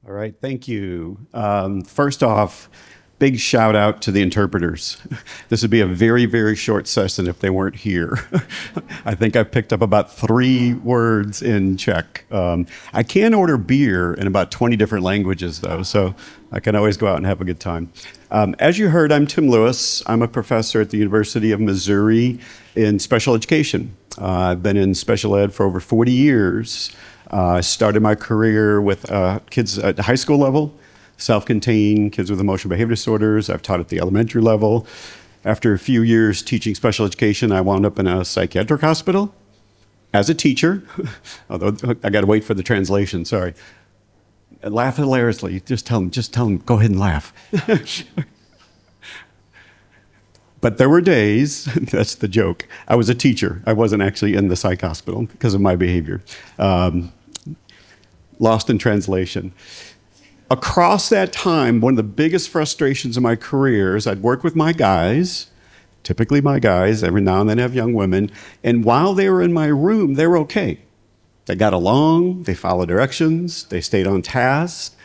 All right, thank you. First off, big shout out to the interpreters. This would be a very, very short session if they weren't here. I think I've picked up about 3 words in Czech. I can order beer in about 20 different languages though, so I can always go out and have a good time. As you heard, I'm Tim Lewis. I'm a professor at the University of Missouri in special education. I've been in special ed for over 40 years. I started my career with kids at the high school level, self-contained kids with emotional behavior disorders. I've taught at the elementary level. After a few years teaching special education, I wound up in a psychiatric hospital as a teacher, although I got to wait for the translation, sorry. Laugh hilariously, just tell them, go ahead and laugh. But there were days, that's the joke, I was a teacher. I wasn't actually in the psych hospital because of my behavior. Lost in translation. Across that time, one of the biggest frustrations of my career is I'd work with my guys, typically my guys, every now and then I have young women, and while they were in my room, they were okay. They got along, they followed directions, they stayed on task.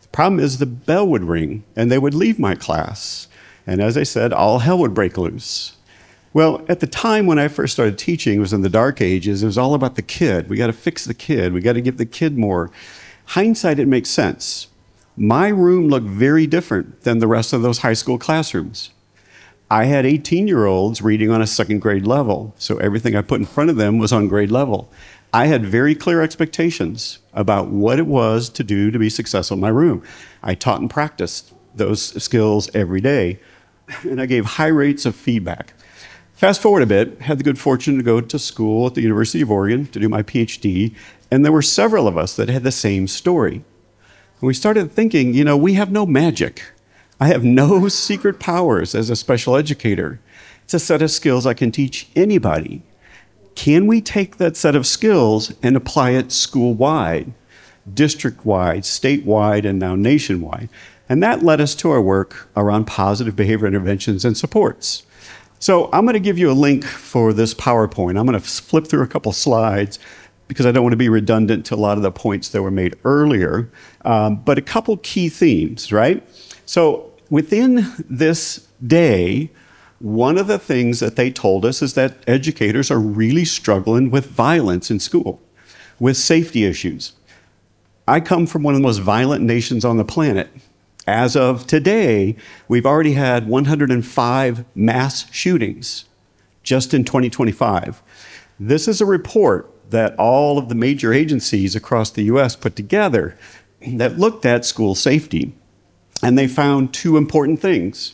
The problem is the bell would ring and they would leave my class. And as I said, all hell would break loose. Well, at the time when I first started teaching, it was in the dark ages, it was all about the kid. We got to fix the kid. We got to give the kid more. Hindsight, it makes sense. My room looked very different than the rest of those high school classrooms. I had 18-year-olds reading on a second grade level, so everything I put in front of them was on grade level. I had very clear expectations about what it was to do to be successful in my room. I taught and practiced those skills every day, and I gave high rates of feedback. Fast forward a bit, had the good fortune to go to school at the University of Oregon to do my PhD, and there were several of us that had the same story. And we started thinking, you know, we have no magic. I have no secret powers as a special educator. It's a set of skills I can teach anybody. Can we take that set of skills and apply it school-wide, district-wide, statewide, and now nationwide? And that led us to our work around positive behavior interventions and supports. So I'm going to give you a link for this PowerPoint. I'm going to flip through a couple slides because I don't want to be redundant to a lot of the points that were made earlier, but a couple key themes, right? So within this day, one of the things that they told us is that educators are really struggling with violence in school, with safety issues. I come from one of the most violent nations on the planet. As of today, we've already had 105 mass shootings just in 2025. This is a report that all of the major agencies across the US put together that looked at school safety. And they found 2 important things.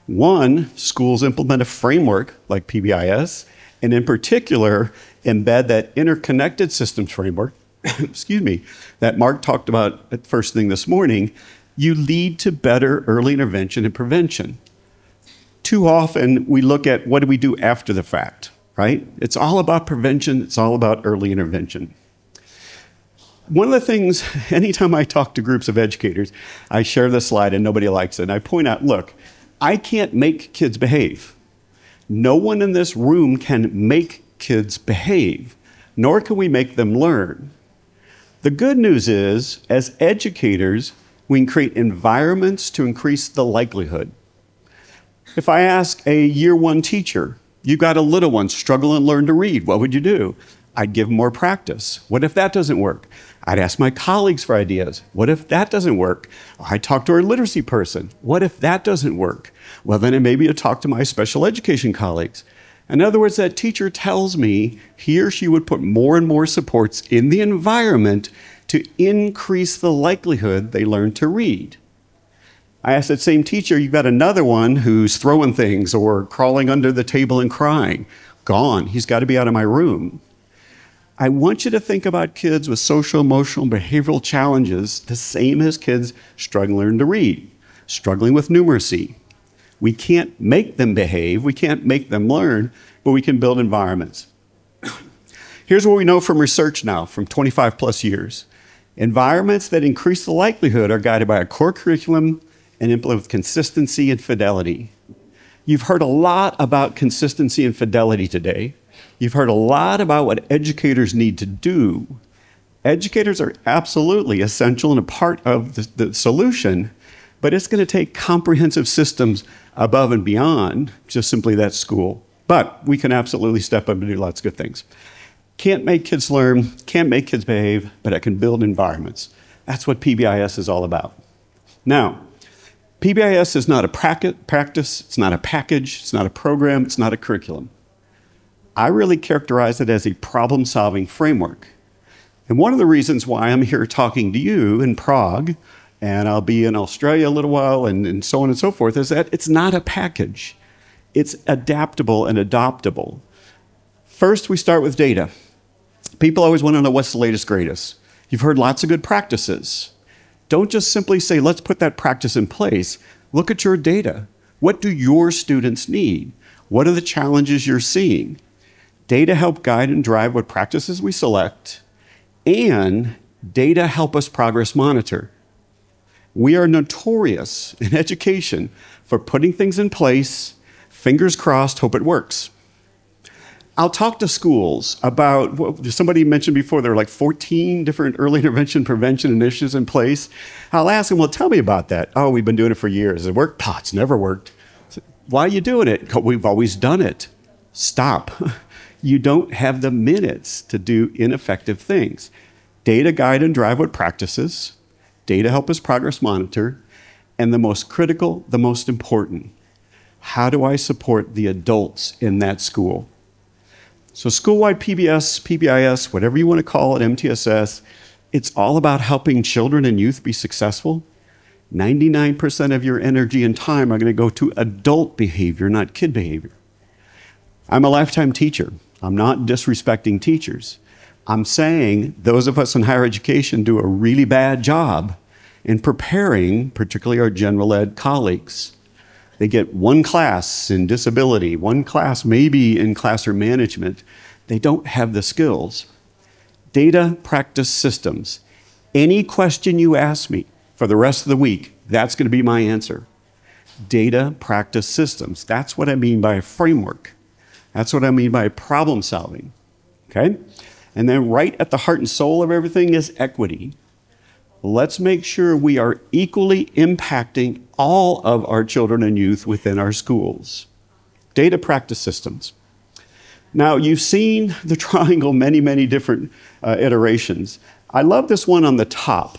One, schools implement a framework like PBIS, and in particular, embed that interconnected systems framework, excuse me, that Mark talked about at first thing this morning. You lead to better early intervention and prevention. Too often, we look at what do we do after the fact, right? It's all about prevention. It's all about early intervention. One of the things, anytime I talk to groups of educators, I share this slide and nobody likes it. And I point out, look, I can't make kids behave. No one in this room can make kids behave, nor can we make them learn. The good news is, as educators, we can create environments to increase the likelihood. If I ask a year 1 teacher, you've got a little one struggling to learn to read, what would you do? I'd give them more practice. What if that doesn't work? I'd ask my colleagues for ideas. What if that doesn't work? I'd talk to our literacy person. What if that doesn't work? Well, then maybe I'd talk to my special education colleagues. In other words, that teacher tells me he or she would put more and more supports in the environment to increase the likelihood they learn to read. I asked that same teacher, you've got another one who's throwing things or crawling under the table and crying. Gone, he's got to be out of my room. I want you to think about kids with social, emotional, behavioral challenges the same as kids struggling to learn to read, struggling with numeracy. We can't make them behave, we can't make them learn, but we can build environments. Here's what we know from research now, from 25 plus years. Environments that increase the likelihood are guided by a core curriculum and implemented with consistency and fidelity. You've heard a lot about consistency and fidelity today. You've heard a lot about what educators need to do. Educators are absolutely essential and a part of the solution, but it's going to take comprehensive systems above and beyond just simply that school. But we can absolutely step up and do lots of good things. Can't make kids learn, can't make kids behave, but I can build environments. That's what PBIS is all about. Now, PBIS is not a practice, it's not a package, it's not a program, it's not a curriculum. I really characterize it as a problem-solving framework. And one of the reasons why I'm here talking to you in Prague, and I'll be in Australia a little while, and so on and so forth, is that it's not a package. It's adaptable and adoptable. First, we start with data. People always want to know what's the latest, greatest. You've heard lots of good practices. Don't just simply say, let's put that practice in place. Look at your data. What do your students need? What are the challenges you're seeing? Data help guide and drive what practices we select, and data help us progress monitor. We are notorious in education for putting things in place, fingers crossed, hope it works. I'll talk to schools about, what somebody mentioned before, there are like 14 different early intervention prevention initiatives in place. I'll ask them, well, tell me about that. Oh, we've been doing it for years. It worked? Oh, it's never worked. Why are you doing it? We've always done it. Stop. You don't have the minutes to do ineffective things. Data guide and drive what practices. Data help us progress monitor. And the most critical, the most important, how do I support the adults in that school? So school-wide PBS, PBIS, whatever you want to call it, MTSS, it's all about helping children and youth be successful. 99% of your energy and time are going to go to adult behavior, not kid behavior. I'm a lifetime teacher. I'm not disrespecting teachers. I'm saying those of us in higher education do a really bad job in preparing, particularly our general ed colleagues. They get one class in disability, one class maybe in classroom management. They don't have the skills. Data, practice, systems. Any question you ask me for the rest of the week, that's going to be my answer. Data, practice, systems. That's what I mean by a framework. That's what I mean by problem solving, okay? And then right at the heart and soul of everything is equity. Let's make sure we are equally impacting all of our children and youth within our schools. Data, practice, systems. Now, you've seen the triangle many, many different iterations. I love this one on the top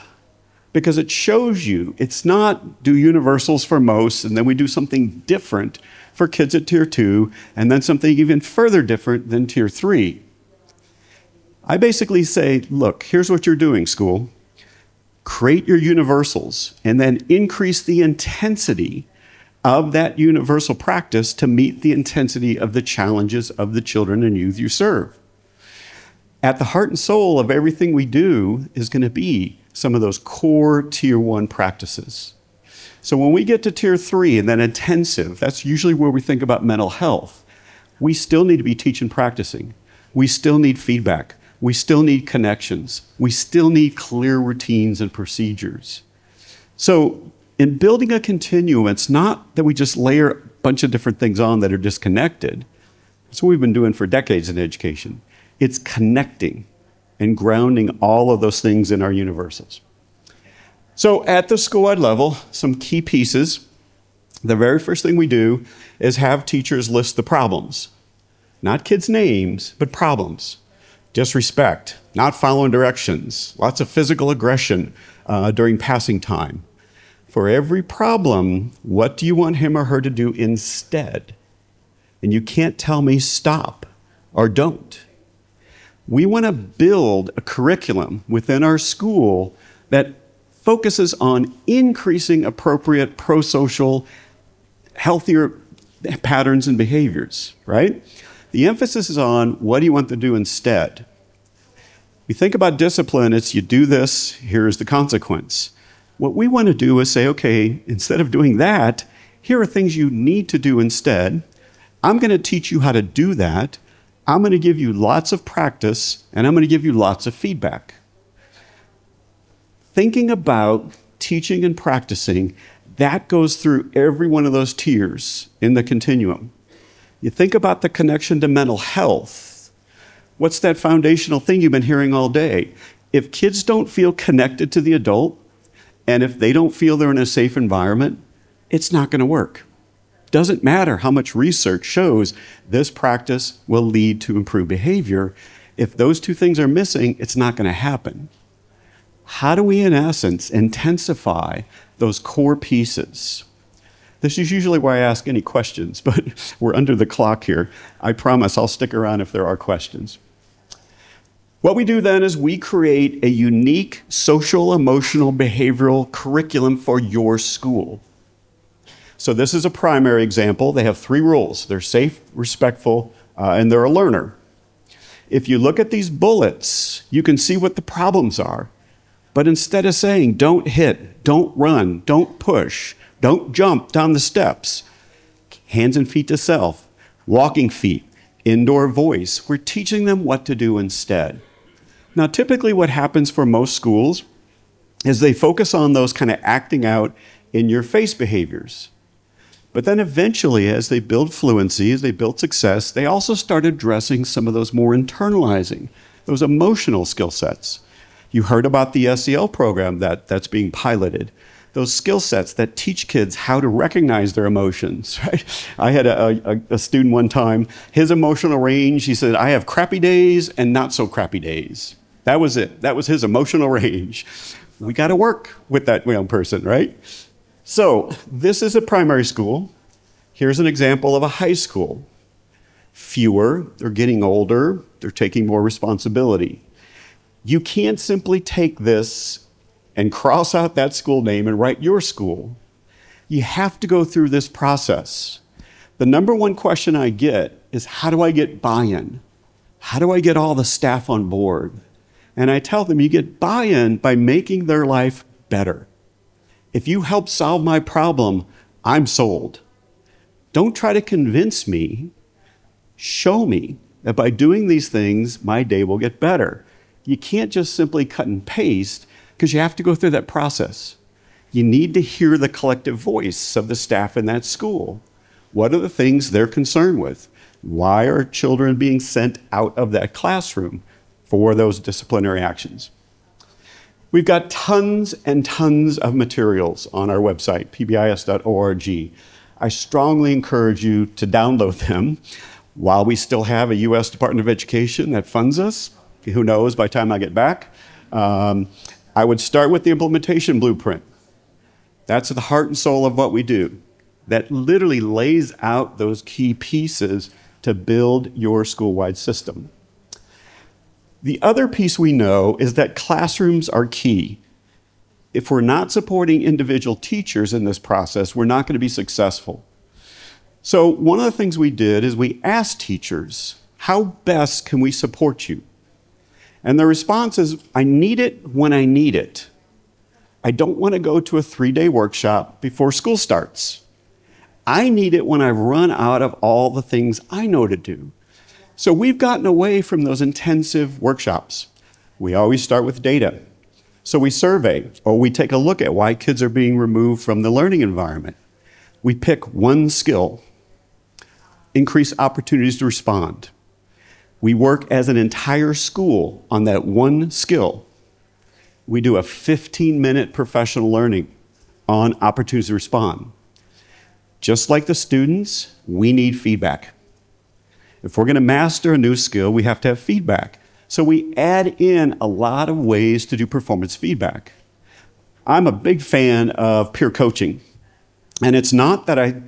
because it shows you it's not do universals for most and then we do something different for kids at tier 2 and then something even further different than tier 3. I basically say, look, here's what you're doing, school. Create your universals and then increase the intensity of that universal practice to meet the intensity of the challenges of the children and youth you serve. At the heart and soul of everything we do is going to be some of those core tier 1 practices. So when we get to tier 3 and then intensive, that's usually where we think about mental health. We still need to be teaching, practicing. We still need feedback. We still need connections. We still need clear routines and procedures. So in building a continuum, it's not that we just layer a bunch of different things on that are disconnected. That's what we've been doing for decades in education. It's connecting and grounding all of those things in our universals. So at the school-wide level, some key pieces. The very first thing we do is have teachers list the problems. Not kids' names, but problems. Disrespect, not following directions, lots of physical aggression during passing time. For every problem, what do you want him or her to do instead? And you can't tell me stop or don't. We want to build a curriculum within our school that focuses on increasing appropriate pro-social, healthier patterns and behaviors, right? The emphasis is on what do you want to do instead. We think about discipline, it's you do this, here's the consequence. What we want to do is say, okay, instead of doing that, here are things you need to do instead. I'm going to teach you how to do that. I'm going to give you lots of practice, and I'm going to give you lots of feedback. Thinking about teaching and practicing, that goes through every one of those tiers in the continuum. You think about the connection to mental health. What's that foundational thing you've been hearing all day? If kids don't feel connected to the adult, and if they don't feel they're in a safe environment, it's not going to work. Doesn't matter how much research shows this practice will lead to improved behavior. If those two things are missing, it's not going to happen. How do we, in essence, intensify those core pieces? This is usually why I ask any questions, but we're under the clock here. I promise I'll stick around if there are questions. What we do then is we create a unique social, emotional, behavioral curriculum for your school. So this is a primary example. They have 3 rules. They're safe, respectful, and they're a learner. If you look at these bullets, you can see what the problems are. But instead of saying, don't hit, don't run, don't push, don't jump down the steps, hands and feet to self, walking feet, indoor voice, we're teaching them what to do instead. Now, typically what happens for most schools is they focus on those kind of acting out in your face behaviors. But then eventually, as they build fluency, as they build success, they also start addressing some of those more internalizing, those emotional skill sets. You heard about the SEL program that's being piloted. Those skill sets that teach kids how to recognize their emotions, right? I had a student one time, his emotional range, he said, I have crappy days and not so crappy days. That was it. That was his emotional range. We got to work with that young person, right? So this is a primary school. Here's an example of a high school. Fewer, they're getting older, they're taking more responsibility. You can't simply take this and cross out that school name and write your school. You have to go through this process. The number one question I get is, how do I get buy-in? How do I get all the staff on board? And I tell them, you get buy-in by making their life better. If you help solve my problem, I'm sold. Don't try to convince me. Show me that by doing these things, my day will get better. You can't just simply cut and paste, because you have to go through that process. You need to hear the collective voice of the staff in that school. What are the things they're concerned with? Why are children being sent out of that classroom for those disciplinary actions? We've got tons and tons of materials on our website, pbis.org. I strongly encourage you to download them while we still have a U.S. Department of Education that funds us. Who knows by the time I get back. I would start with the implementation blueprint. That's the heart and soul of what we do. That literally lays out those key pieces to build your school-wide system. The other piece we know is that classrooms are key. If we're not supporting individual teachers in this process, we're not going to be successful. So one of the things we did is we asked teachers, how best can we support you? And the response is, I need it when I need it. I don't want to go to a 3-day workshop before school starts. I need it when I've run out of all the things I know to do. So we've gotten away from those intensive workshops. We always start with data. So we survey, or we take a look at why kids are being removed from the learning environment. We pick one skill, increase opportunities to respond. We work as an entire school on that one skill. We do a 15-minute professional learning on opportunities to respond. Just like the students, we need feedback. If we're going to master a new skill, we have to have feedback. So we add in a lot of ways to do performance feedback. I'm a big fan of peer coaching. And it's not that I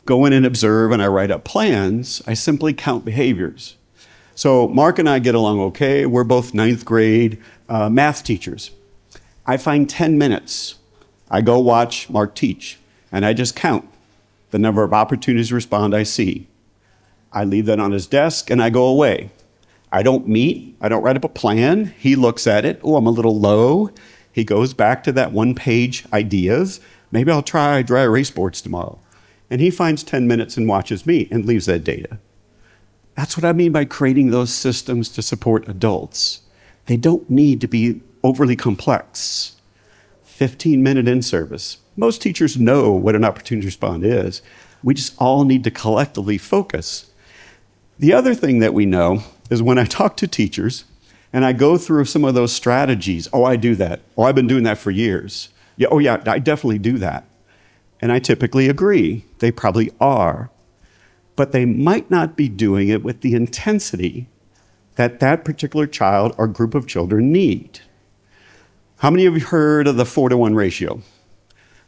go in and observe and I write up plans. I simply count behaviors. So Mark and I get along okay. We're both 9th grade math teachers. I find 10 minutes. I go watch Mark teach, and I just count the number of opportunities to respond I see. I leave that on his desk, and I go away. I don't meet. I don't write up a plan. He looks at it. Oh, I'm a little low. He goes back to that one-page ideas. Maybe I'll try dry erase boards tomorrow. And he finds 10 minutes and watches me and leaves that data. That's what I mean by creating those systems to support adults. They don't need to be overly complex. 15-minute in-service. Most teachers know what an opportunity to respond is. We just all need to collectively focus. The other thing that we know is when I talk to teachers, And I go through some of those strategies. Oh, I do that. Oh, I've been doing that for years. Yeah, oh yeah, I definitely do that. And I typically agree. They probably are. But they might not be doing it with the intensity that that particular child or group of children need. How many of you heard of the 4-to-1 ratio?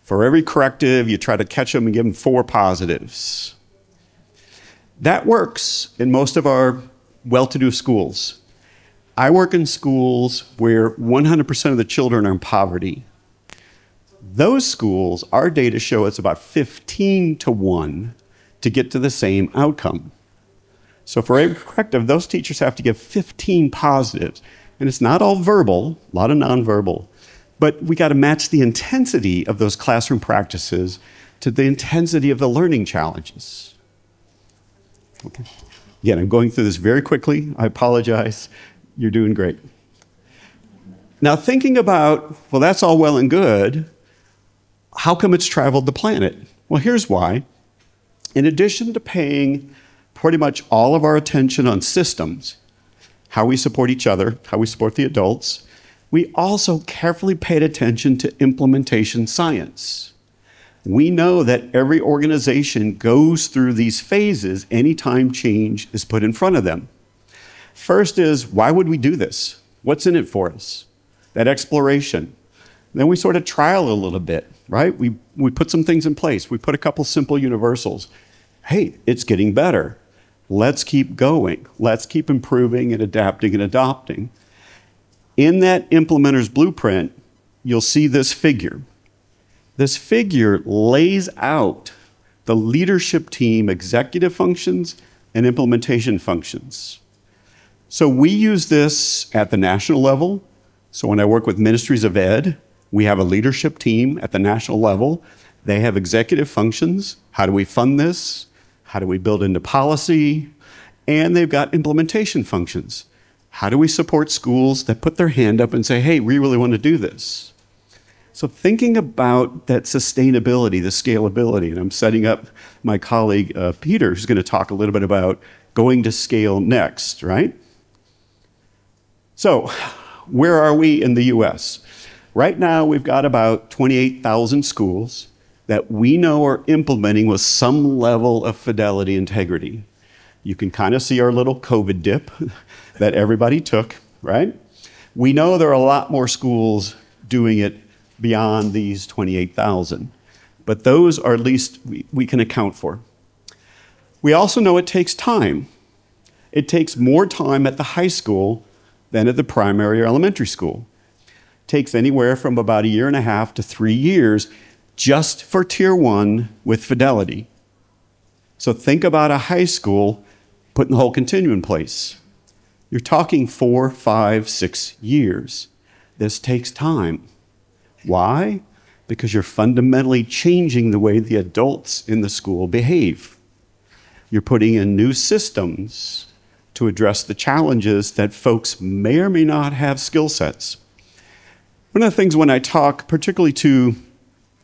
For every corrective, you try to catch them and give them 4 positives. That works in most of our well-to-do schools. I work in schools where 100% of the children are in poverty. Those schools, our data show it's about 15-to-1 to get to the same outcome. So for every corrective, those teachers have to give 15 positives. And it's not all verbal, a lot of nonverbal, but we got to match the intensity of those classroom practices to the intensity of the learning challenges. Okay. Again, I'm going through this very quickly. I apologize. You're doing great. Now thinking about, well, that's all well and good. How come it's traveled the planet? Well, here's why. In addition to paying pretty much all of our attention on systems, how we support each other, how we support the adults, we also carefully paid attention to implementation science. We know that every organization goes through these phases anytime change is put in front of them. First is, why would we do this? What's in it for us? That exploration. Then we sort of trial a little bit, right? We put some things in place. We put a couple simple universals. Hey, it's getting better. Let's keep going. Let's keep improving and adapting and adopting. In that implementer's blueprint, you'll see this figure. This figure lays out the leadership team executive functions and implementation functions. So we use this at the national level. So when I work with ministries of ed, we have a leadership team at the national level. They have executive functions. How do we fund this? How do we build into policy? And they've got implementation functions. How do we support schools that put their hand up and say, hey, we really want to do this? So thinking about that sustainability, the scalability, and I'm setting up my colleague, Peter, who's going to talk a little bit about going to scale next, right? So where are we in the US? Right now, we've got about 28,000 schools that we know are implementing with some level of fidelity integrity. You can kind of see our little COVID dip that everybody took, right? We know there are a lot more schools doing it beyond these 28,000, but those are at least we can account for. We also know it takes time. It takes more time at the high school than at the primary or elementary school. It takes anywhere from about 1.5 to 3 years just for Tier 1 with fidelity. So think about a high school putting the whole continuum in place. You're talking 4, 5, 6 years. This takes time. Why? Because you're fundamentally changing the way the adults in the school behave. You're putting in new systems to address the challenges that folks may or may not have skill sets. One of the things when I talk, particularly to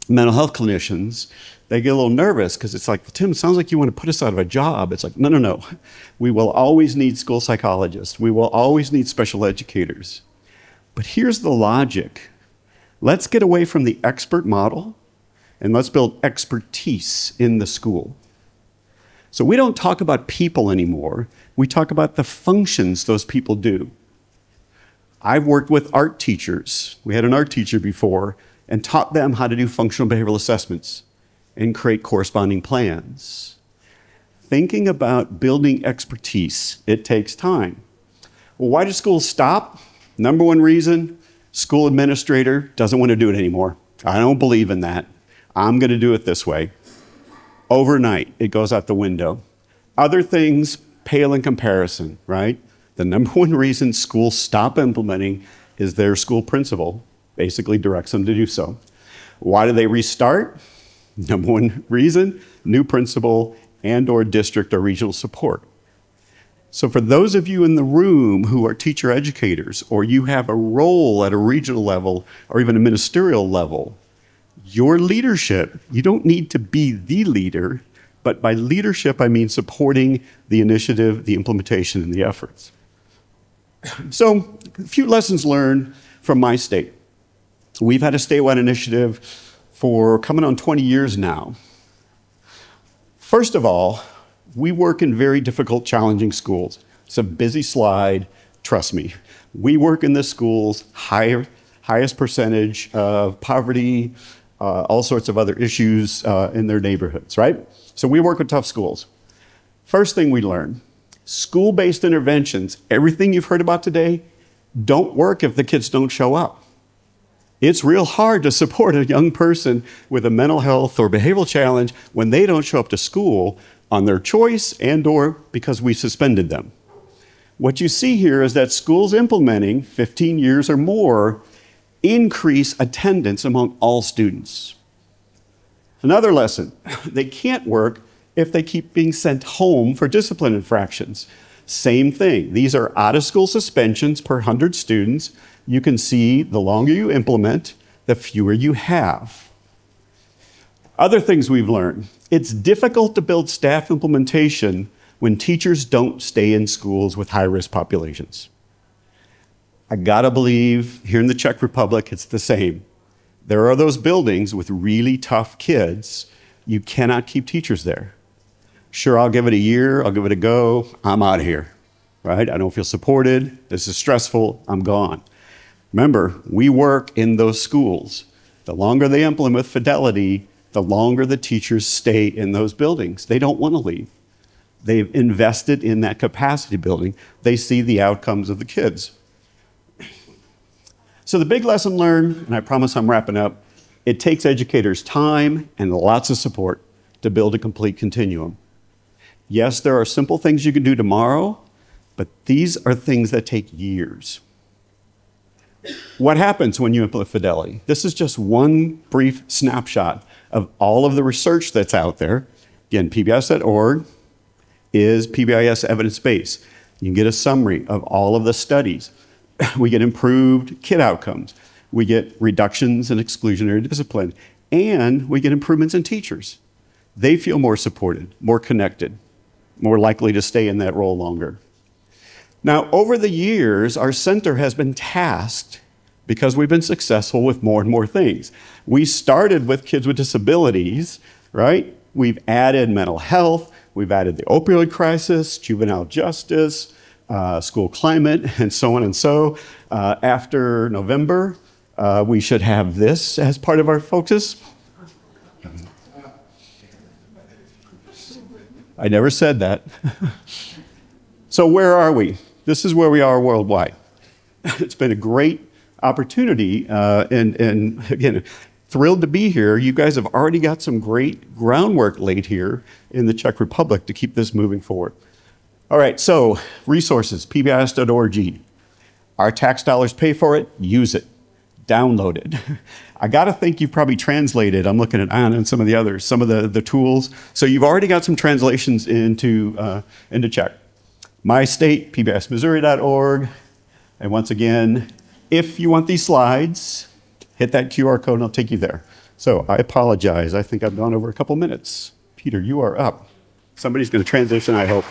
mental health clinicians, they get a little nervous because it's like, Tim, it sounds like you want to put us out of a job. It's like, no, no, no. We will always need school psychologists. We will always need special educators. But here's the logic. Let's get away from the expert model and let's build expertise in the school. So we don't talk about people anymore. We talk about the functions those people do. I've worked with art teachers. We had an art teacher before and taught them how to do functional behavioral assessments and create corresponding plans. Thinking about building expertise, it takes time. Well, why do schools stop? Number one reason, school administrator doesn't want to do it anymore. I don't believe in that. I'm going to do it this way. Overnight, it goes out the window. Other things pale in comparison, right? The number one reason schools stop implementing is their school principal basically directs them to do so. Why do they restart? Number one reason, new principal and/or district or regional support. So for those of you in the room who are teacher educators, or you have a role at a regional level or even a ministerial level, your leadership, you don't need to be the leader, but by leadership I mean supporting the initiative, the implementation, and the efforts. So a few lessons learned from my state. We've had a statewide initiative for coming on 20 years now. First of all, we work in very difficult, challenging schools. It's a busy slide, trust me. We work in the schools, highest percentage of poverty, all sorts of other issues in their neighborhoods, right? So we work with tough schools. First thing we learn, school-based interventions, everything you've heard about today, don't work if the kids don't show up. It's real hard to support a young person with a mental health or behavioral challenge when they don't show up to school on their choice and or because we suspended them. What you see here is that schools implementing 15 years or more increase attendance among all students. Another lesson, they can't work if they keep being sent home for discipline infractions. Same thing, these are out-of-school suspensions per 100 students. You can see the longer you implement, the fewer you have. Other things we've learned, it's difficult to build staff implementation when teachers don't stay in schools with high-risk populations. I gotta believe here in the Czech Republic, it's the same. There are those buildings with really tough kids. You cannot keep teachers there. Sure, I'll give it a year, I'll give it a go, I'm out of here, right? I don't feel supported, this is stressful, I'm gone. Remember, we work in those schools. The longer they implement fidelity, the longer the teachers stay in those buildings. They don't want to leave. They've invested in that capacity building. They see the outcomes of the kids. So the big lesson learned, and I promise I'm wrapping up, it takes educators time and lots of support to build a complete continuum. Yes, there are simple things you can do tomorrow, but these are things that take years. What happens when you implement fidelity? This is just one brief snapshot of all of the research that's out there. Again, pbis.org is PBIS evidence base. You can get a summary of all of the studies. We get improved kid outcomes. We get reductions in exclusionary discipline. And we get improvements in teachers. They feel more supported, more connected, more likely to stay in that role longer. Now, over the years, our center has been tasked because we've been successful with more and more things. We started with kids with disabilities, right? We've added mental health, we've added the opioid crisis, juvenile justice, school climate, and so on and so. After November, we should have this as part of our focus. I never said that. So where are we? This is where we are worldwide. It's been a great opportunity, and again, thrilled to be here. You guys have already got some great groundwork laid here in the Czech Republic to keep this moving forward. All right, so resources, pbis.org. Our tax dollars pay for it, use it, download it. I gotta think you've probably translated, I'm looking at Anna and some of the others, some of the tools. So you've already got some translations into Czech. My state, pbismissouri.org. And once again, if you want these slides, hit that QR code and I'll take you there. So I apologize, I think I've gone over a couple minutes. Peter, you are up. Somebody's gonna transition, I hope.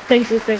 Thank you.